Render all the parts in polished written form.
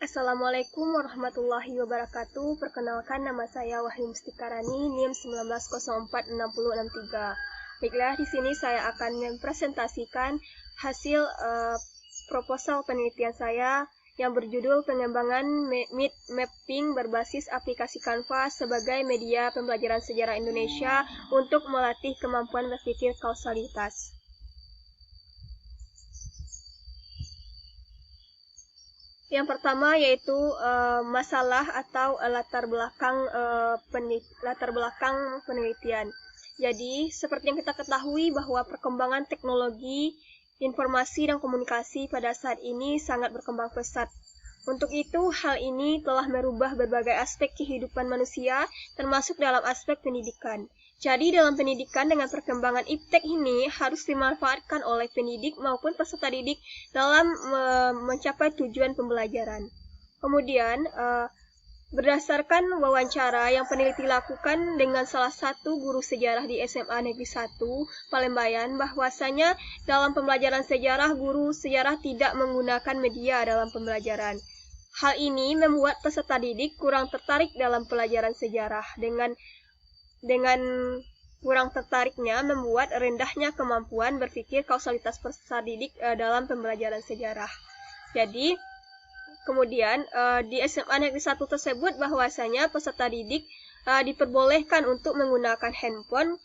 Assalamualaikum warahmatullahi wabarakatuh. Perkenalkan, nama saya Wahyu Mustikarani, NIM 19046063. Baiklah, di sini saya akan mempresentasikan hasil proposal penelitian saya yang berjudul pengembangan mind mapping berbasis aplikasi Canva sebagai media pembelajaran sejarah Indonesia untuk melatih kemampuan berpikir kausalitas. Yang pertama yaitu masalah atau latar belakang penelitian. Jadi, seperti yang kita ketahui bahwa perkembangan teknologi, informasi dan komunikasi pada saat ini sangat berkembang pesat. Untuk itu, hal ini telah merubah berbagai aspek kehidupan manusia, termasuk dalam aspek pendidikan. Jadi, dalam pendidikan dengan perkembangan iptek ini harus dimanfaatkan oleh pendidik maupun peserta didik dalam mencapai tujuan pembelajaran. Kemudian, berdasarkan wawancara yang peneliti lakukan dengan salah satu guru sejarah di SMA Negeri 1 Palembayan, bahwasanya dalam pembelajaran sejarah, guru sejarah tidak menggunakan media dalam pembelajaran. Hal ini membuat peserta didik kurang tertarik dalam pelajaran sejarah. Dengan kurang tertariknya membuat rendahnya kemampuan berpikir kausalitas peserta didik dalam pembelajaran sejarah. Jadi, kemudian di SMA Negeri 1 tersebut bahwasanya peserta didik diperbolehkan untuk menggunakan handphone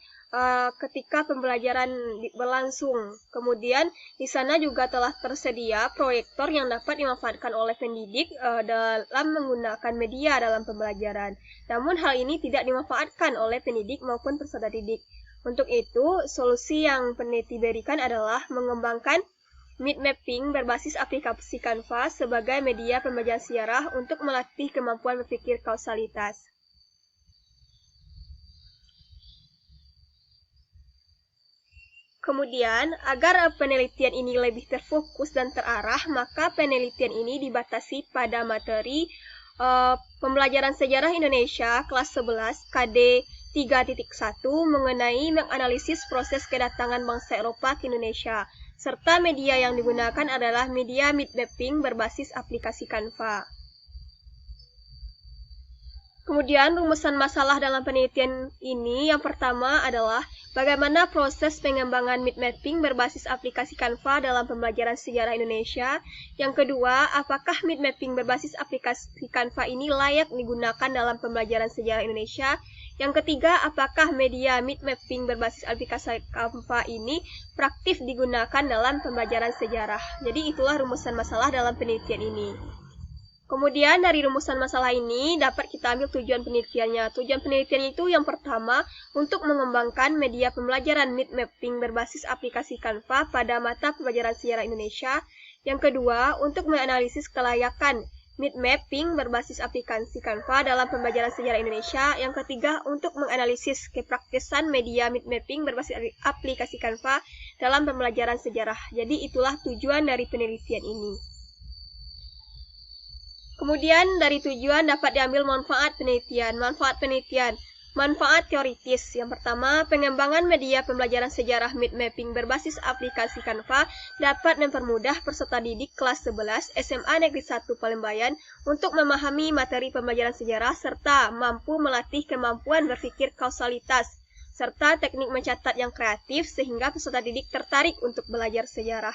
ketika pembelajaran berlangsung. Kemudian di sana juga telah tersedia proyektor yang dapat dimanfaatkan oleh pendidik dalam menggunakan media dalam pembelajaran. Namun hal ini tidak dimanfaatkan oleh pendidik maupun peserta didik. Untuk itu, solusi yang peneliti berikan adalah mengembangkan mind mapping berbasis aplikasi Canva sebagai media pembelajaran sejarah untuk melatih kemampuan berpikir kausalitas. Kemudian, agar penelitian ini lebih terfokus dan terarah, maka penelitian ini dibatasi pada materi pembelajaran sejarah Indonesia kelas 11 KD 3.1 mengenai menganalisis proses kedatangan bangsa Eropa ke Indonesia, serta media yang digunakan adalah media mind mapping berbasis aplikasi Canva. Kemudian rumusan masalah dalam penelitian ini yang pertama adalah bagaimana proses pengembangan mind mapping berbasis aplikasi Canva dalam pembelajaran sejarah Indonesia. Yang kedua, apakah mind mapping berbasis aplikasi Canva ini layak digunakan dalam pembelajaran sejarah Indonesia. Yang ketiga, apakah media mind mapping berbasis aplikasi Canva ini praktis digunakan dalam pembelajaran sejarah. Jadi itulah rumusan masalah dalam penelitian ini. Kemudian dari rumusan masalah ini dapat kita ambil tujuan penelitiannya. Tujuan penelitian itu yang pertama, untuk mengembangkan media pembelajaran mind mapping berbasis aplikasi Canva pada mata pelajaran sejarah Indonesia. Yang kedua, untuk menganalisis kelayakan mind mapping berbasis aplikasi Canva dalam pembelajaran sejarah Indonesia. Yang ketiga, untuk menganalisis kepraktisan media mind mapping berbasis aplikasi Canva dalam pembelajaran sejarah. Jadi itulah tujuan dari penelitian ini. Kemudian dari tujuan dapat diambil manfaat penelitian. Manfaat teoritis. Yang pertama, pengembangan media pembelajaran sejarah mind mapping berbasis aplikasi Canva dapat mempermudah peserta didik kelas 11 SMA Negeri 1 Palembayan untuk memahami materi pembelajaran sejarah serta mampu melatih kemampuan berpikir kausalitas serta teknik mencatat yang kreatif sehingga peserta didik tertarik untuk belajar sejarah.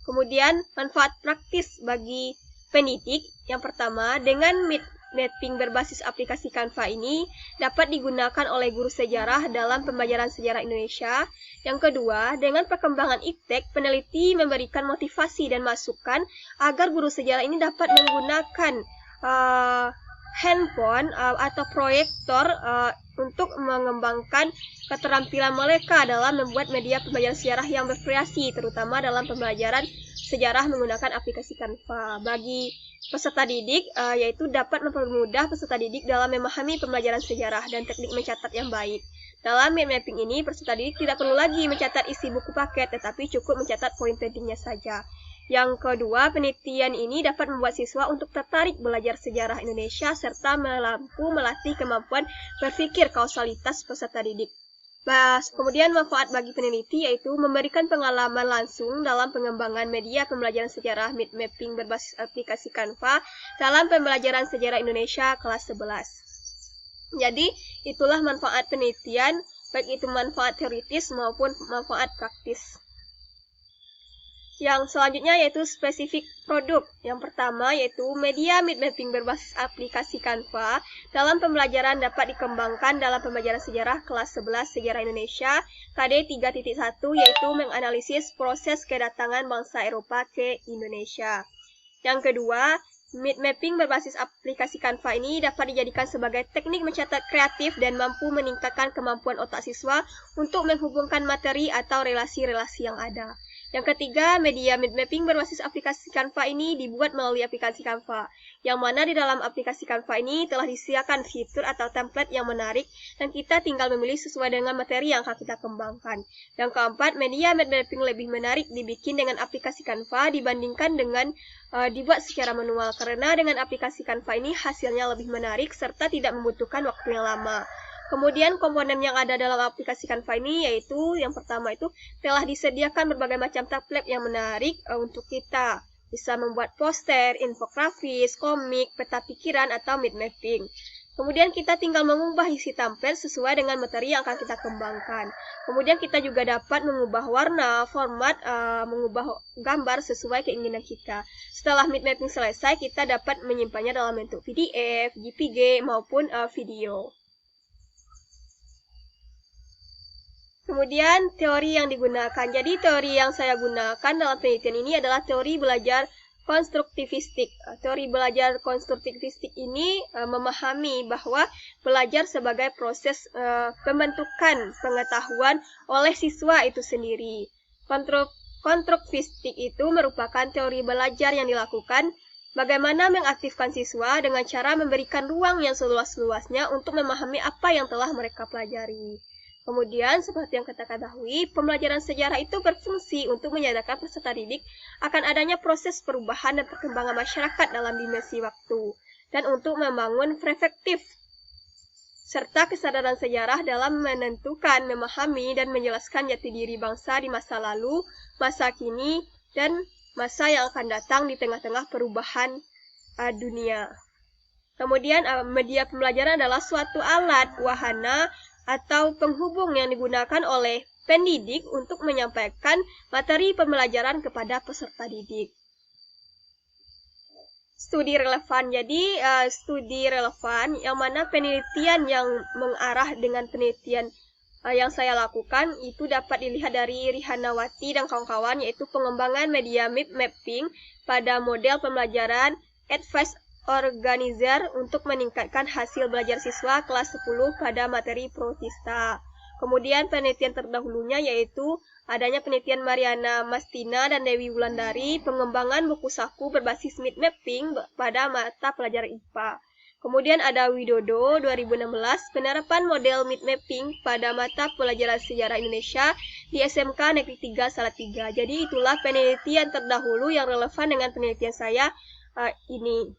Kemudian, manfaat praktis bagi pendidik. Yang pertama, dengan mind mapping berbasis aplikasi Canva ini dapat digunakan oleh guru sejarah dalam pembelajaran sejarah Indonesia. Yang kedua, dengan perkembangan iptek, peneliti memberikan motivasi dan masukan agar guru sejarah ini dapat menggunakan handphone atau proyektor untuk mengembangkan keterampilan mereka dalam membuat media pembelajaran sejarah yang bervariasi, terutama dalam pembelajaran sejarah menggunakan aplikasi Canva. Bagi peserta didik, yaitu dapat mempermudah peserta didik dalam memahami pembelajaran sejarah dan teknik mencatat yang baik. Dalam mind mapping ini, peserta didik tidak perlu lagi mencatat isi buku paket, tetapi cukup mencatat poin pentingnya saja. Yang kedua, penelitian ini dapat membuat siswa untuk tertarik belajar sejarah Indonesia serta mampu melatih kemampuan berpikir kausalitas peserta didik. Kemudian manfaat bagi peneliti yaitu memberikan pengalaman langsung dalam pengembangan media pembelajaran sejarah mid mapping berbasis aplikasi Canva dalam pembelajaran sejarah Indonesia kelas 11. Jadi, itulah manfaat penelitian, baik itu manfaat teoritis maupun manfaat praktis. Yang selanjutnya yaitu spesifik produk. Yang pertama yaitu media mid mapping berbasis aplikasi Canva dalam pembelajaran dapat dikembangkan dalam pembelajaran sejarah kelas 11 Sejarah Indonesia KD 3.1 yaitu menganalisis proses kedatangan bangsa Eropa ke Indonesia. Yang kedua, mid mapping berbasis aplikasi Canva ini dapat dijadikan sebagai teknik mencatat kreatif dan mampu meningkatkan kemampuan otak siswa untuk menghubungkan materi atau relasi-relasi yang ada. Yang ketiga, media mid mapping berbasis aplikasi Canva ini dibuat melalui aplikasi Canva, yang mana di dalam aplikasi Canva ini telah disediakan fitur atau template yang menarik dan kita tinggal memilih sesuai dengan materi yang akan kita kembangkan. Yang keempat, media mid mapping lebih menarik dibikin dengan aplikasi Canva dibandingkan dengan dibuat secara manual, karena dengan aplikasi Canva ini hasilnya lebih menarik serta tidak membutuhkan waktu yang lama. Kemudian komponen yang ada dalam aplikasi Canva ini yaitu yang pertama itu telah disediakan berbagai macam template yang menarik untuk kita bisa membuat poster, infografis, komik, peta pikiran atau mid mapping. Kemudian kita tinggal mengubah isi template sesuai dengan materi yang akan kita kembangkan. Kemudian kita juga dapat mengubah warna, format, mengubah gambar sesuai keinginan kita. Setelah mid mapping selesai, kita dapat menyimpannya dalam bentuk PDF, JPG maupun video. Kemudian teori yang digunakan. Jadi teori yang saya gunakan dalam penelitian ini adalah teori belajar konstruktivistik. Teori belajar konstruktivistik ini memahami bahwa belajar sebagai proses pembentukan pengetahuan oleh siswa itu sendiri. Konstruktivistik itu merupakan teori belajar yang dilakukan bagaimana mengaktifkan siswa dengan cara memberikan ruang yang seluas-luasnya untuk memahami apa yang telah mereka pelajari. Kemudian, seperti yang kita ketahui, pembelajaran sejarah itu berfungsi untuk menyadarkan peserta didik akan adanya proses perubahan dan perkembangan masyarakat dalam dimensi waktu, dan untuk membangun perspektif serta kesadaran sejarah dalam menentukan, memahami, dan menjelaskan jati diri bangsa di masa lalu, masa kini, dan masa yang akan datang di tengah-tengah perubahan dunia. Kemudian, media pembelajaran adalah suatu alat, wahana, atau penghubung yang digunakan oleh pendidik untuk menyampaikan materi pembelajaran kepada peserta didik. Studi relevan. Jadi, studi relevan yang mana penelitian yang mengarah dengan penelitian yang saya lakukan itu dapat dilihat dari Rihanawati dan kawan-kawan, yaitu pengembangan media mid mapping pada model pembelajaran Advanced Organizer untuk meningkatkan hasil belajar siswa kelas 10 pada materi protista. Kemudian penelitian terdahulunya yaitu adanya penelitian Mariana Mastina dan Dewi Wulandari, pengembangan buku saku berbasis mid mapping pada mata pelajaran IPA. Kemudian ada Widodo 2016, penerapan model mid mapping pada mata pelajaran sejarah Indonesia di SMK Negeri 3 Salatiga. Jadi itulah penelitian terdahulu yang relevan dengan penelitian saya ini.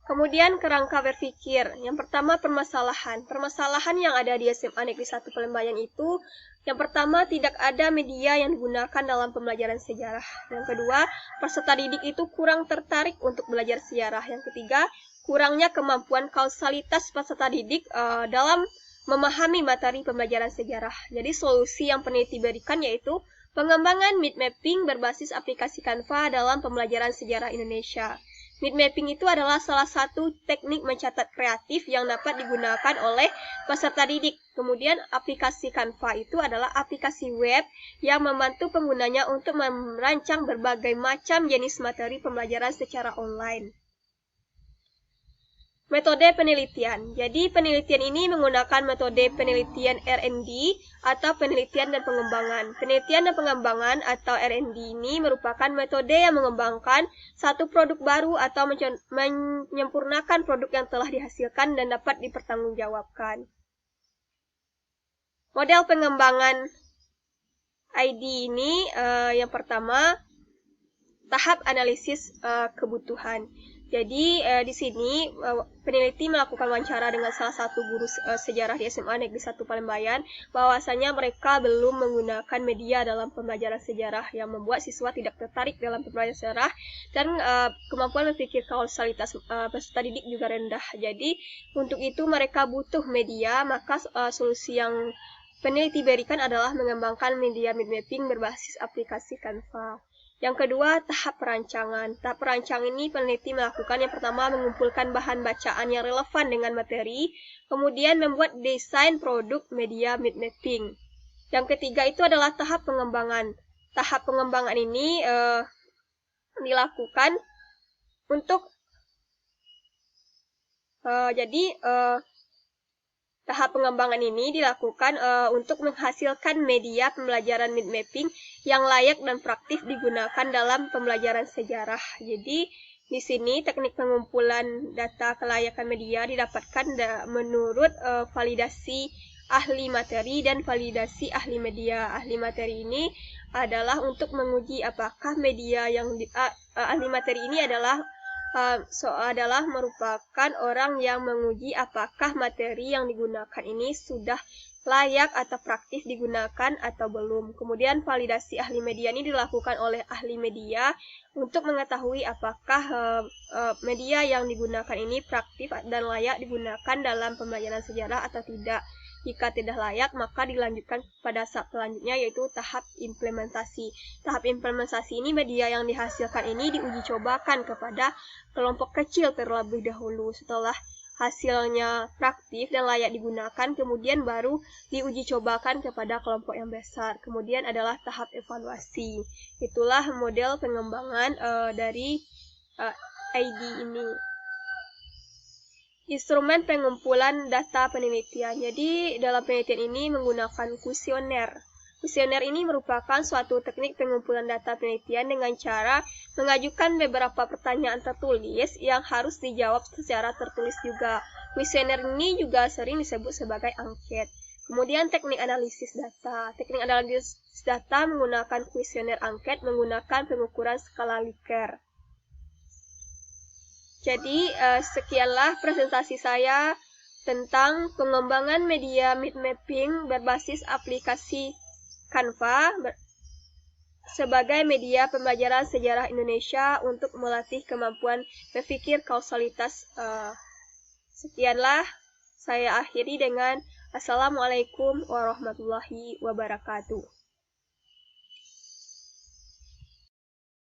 Kemudian kerangka berpikir. Yang pertama permasalahan. Permasalahan yang ada di SMA Negeri 1 Pelembayan itu, yang pertama tidak ada media yang digunakan dalam pembelajaran sejarah. Yang kedua, peserta didik itu kurang tertarik untuk belajar sejarah. Yang ketiga, kurangnya kemampuan kausalitas peserta didik dalam memahami materi pembelajaran sejarah. Jadi solusi yang peneliti berikan yaitu pengembangan mid mapping berbasis aplikasi Canva dalam pembelajaran sejarah Indonesia. Mid mapping itu adalah salah satu teknik mencatat kreatif yang dapat digunakan oleh peserta didik. Kemudian aplikasi Canva itu adalah aplikasi web yang membantu penggunanya untuk merancang berbagai macam jenis materi pembelajaran secara online. Metode penelitian. Jadi penelitian ini menggunakan metode penelitian R&D atau penelitian dan pengembangan. Penelitian dan pengembangan atau R&D ini merupakan metode yang mengembangkan satu produk baru atau menyempurnakan produk yang telah dihasilkan dan dapat dipertanggungjawabkan. Model pengembangan ID ini yang pertama tahap analisis kebutuhan. Jadi di sini peneliti melakukan wawancara dengan salah satu guru sejarah di SMA Negeri 1 Palembayan, bahwasanya mereka belum menggunakan media dalam pembelajaran sejarah yang membuat siswa tidak tertarik dalam pembelajaran sejarah, dan kemampuan berpikir kausalitas peserta didik juga rendah. Jadi untuk itu mereka butuh media, maka solusi yang peneliti berikan adalah mengembangkan media mind mapping berbasis aplikasi Canva. Yang kedua, tahap perancangan. Tahap perancangan ini peneliti melakukan yang pertama mengumpulkan bahan bacaan yang relevan dengan materi, kemudian membuat desain produk media mind mapping. Yang ketiga itu adalah tahap pengembangan. Tahap pengembangan ini dilakukan untuk tahap pengembangan ini dilakukan untuk menghasilkan media pembelajaran mind mapping yang layak dan praktis digunakan dalam pembelajaran sejarah. Jadi di sini teknik pengumpulan data kelayakan media didapatkan menurut validasi ahli materi dan validasi ahli media. Ahli materi ini adalah untuk menguji apakah media yang ahli materi ini adalah merupakan orang yang menguji apakah materi yang digunakan ini sudah layak atau praktis digunakan atau belum. Kemudian validasi ahli media ini dilakukan oleh ahli media untuk mengetahui apakah media yang digunakan ini praktis dan layak digunakan dalam pembelajaran sejarah atau tidak. Jika tidak layak, maka dilanjutkan pada tahap selanjutnya, yaitu tahap implementasi. Tahap implementasi ini media yang dihasilkan ini diuji cobakan kepada kelompok kecil terlebih dahulu. Setelah hasilnya praktis dan layak digunakan, kemudian baru diuji cobakan kepada kelompok yang besar. Kemudian adalah tahap evaluasi. Itulah model pengembangan dari ID ini. Instrumen pengumpulan data penelitian. Jadi dalam penelitian ini menggunakan kuesioner. Kuesioner ini merupakan suatu teknik pengumpulan data penelitian dengan cara mengajukan beberapa pertanyaan tertulis yang harus dijawab secara tertulis juga. Kuesioner ini juga sering disebut sebagai angket. Kemudian teknik analisis data. Teknik analisis data menggunakan kuesioner angket menggunakan pengukuran skala Likert. Jadi sekianlah presentasi saya tentang pengembangan media mind mapping berbasis aplikasi Canva sebagai media pembelajaran sejarah Indonesia untuk melatih kemampuan berpikir kausalitas. Sekianlah saya akhiri dengan Assalamualaikum warahmatullahi wabarakatuh.